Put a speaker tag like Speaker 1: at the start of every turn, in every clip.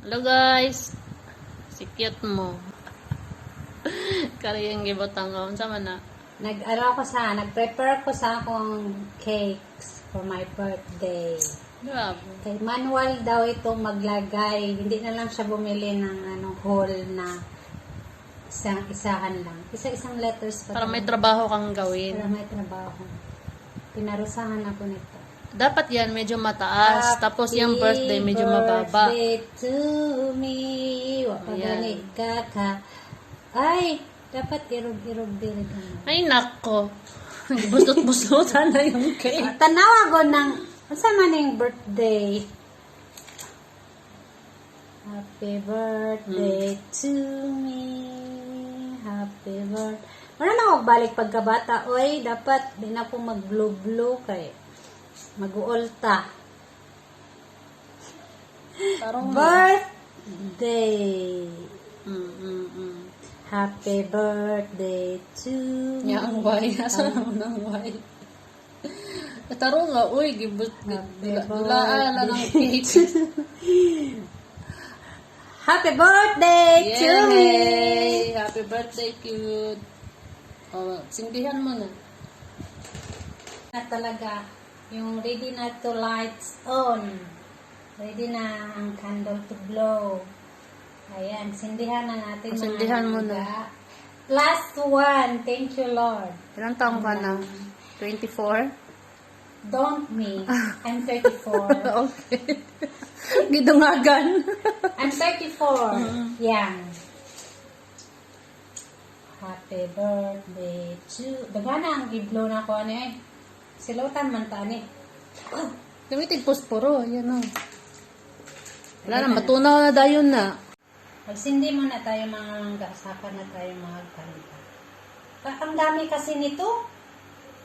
Speaker 1: Hello guys. Si cute mo. Kari yung gibotang ko. Sama na.
Speaker 2: Nag-prepare ko sa akong cakes for my birthday.
Speaker 1: Grabe.
Speaker 2: Kay manual daw ito maglagay. Hindi na lang siya bumili ng whole na isahan lang. Isa-isang letters pa.
Speaker 1: Para may trabaho kang gawin.
Speaker 2: Para may trabaho. Pinarusahan ako nito.
Speaker 1: Dapat yan medyo mataas. Tapos yung birthday medyo mababa.
Speaker 2: Happy birthday to me. Wapagani ka. Ay, dapat irog-irog din.
Speaker 1: Ay, nako. Busot-busotan na yung cake.
Speaker 2: Tanawa ko ng, asa man yung birthday? Happy birthday to me. Happy birthday. Wala na ako balik pagkabata. Oy, dapat din ako mag-blue-blue kay mag-uolta. Birthday. Happy birthday to me.
Speaker 1: Nya ang way. Asa naman ang way. Taro nga, uy, dulaan na ng cake.
Speaker 2: Happy birthday to me.
Speaker 1: Happy birthday, cute. Oh, sindihan mo na.
Speaker 2: Na talaga, yung ready na to lights on. Ready na ang candle to blow. Ayan, sindihan na natin.
Speaker 1: Sindihan mo na.
Speaker 2: Last one. Thank you, Lord.
Speaker 1: Ilang taong ka na? 24?
Speaker 2: Don't me. I'm 34.
Speaker 1: Okay. Gidungagan.
Speaker 2: I'm 34. Yan. Happy birthday to... Daga na ang i-blow na ko ano eh. Silutan man ta ni. Oh,
Speaker 1: Gamitin posporo. Yan o. Wala na, matunaw na dayon na.
Speaker 2: magsindi muna tayo mga langga. Saka na tayo mga kanta. Ang dami kasi nito.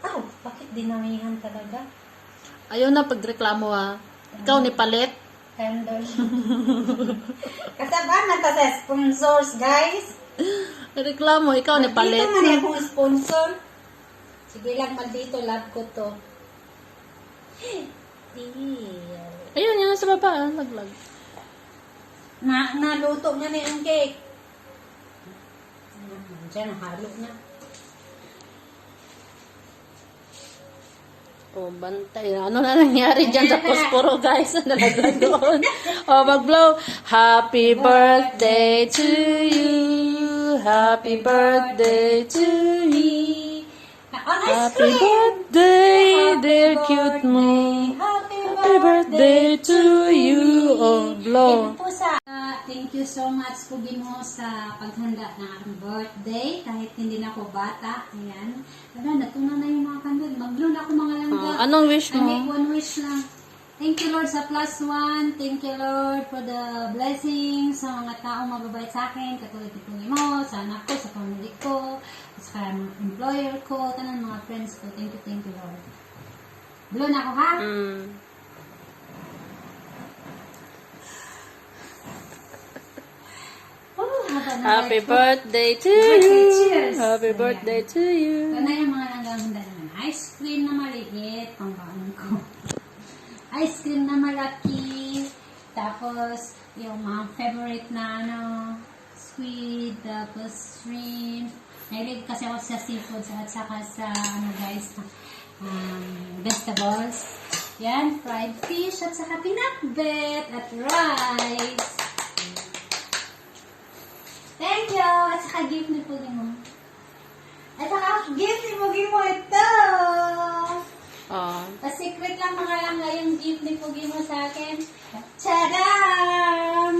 Speaker 2: Aw, bakit dinamihan talaga?
Speaker 1: Ayaw na pagreklamo ha. Ikaw ni palit.
Speaker 2: Candle. Kasabaan na ta sa sponsors, guys.
Speaker 1: Reklamo, ikaw ni palit.
Speaker 2: Dito man akong sponsor. Sige lang, maldito. Love ko to.
Speaker 1: Ayun, yan sa baba. Laglag.
Speaker 2: Naluto na ni ang cake. Diyan, halo na.
Speaker 1: Oh, bantay. Ano na nangyari dyan sa posporo, guys? Nalaglag doon. Oh, mag-blow. Happy birthday to you. Happy birthday to me. Happy birthday, dear cute mo. Happy birthday to you. Oh, blow.
Speaker 2: Thank you so much, Pogimou, sa paghanda ng aking birthday. Kahit hindi na ako bata. Ayan. Wala, natunan na yung mga kandol. Mag-blow na ako mga langga.
Speaker 1: Anong wish
Speaker 2: I
Speaker 1: mo?
Speaker 2: make one wish lang. Thank you, Lord, sa +1. Thank you, Lord, for the blessings sa mga taong mababait sa akin. Katulad ni Pogimou, sa anak ko, sa family ko, sa mga employer ko, tanan mga friends ko. Thank you, Lord. Blow na ako, ha?
Speaker 1: Happy birthday to you.
Speaker 2: Cheers.
Speaker 1: Happy birthday to you.
Speaker 2: Ito na yung mga nanggahanda naman. Ice cream na maliit, pangbaon ko. Ice cream na malaki. Tapos, yung mga favorite na squid, tapos shrimp. Nahilig kasi ako sa seafood at saka sa, guys, vegetables. Yan, fried fish at saka pinakbet at rice. Thank you! At saka gift ni Pogimou. At saka gift ni Pogimou ito! Pa-secret lang mga langga yung gift ni Pogimou sa akin. Tadam!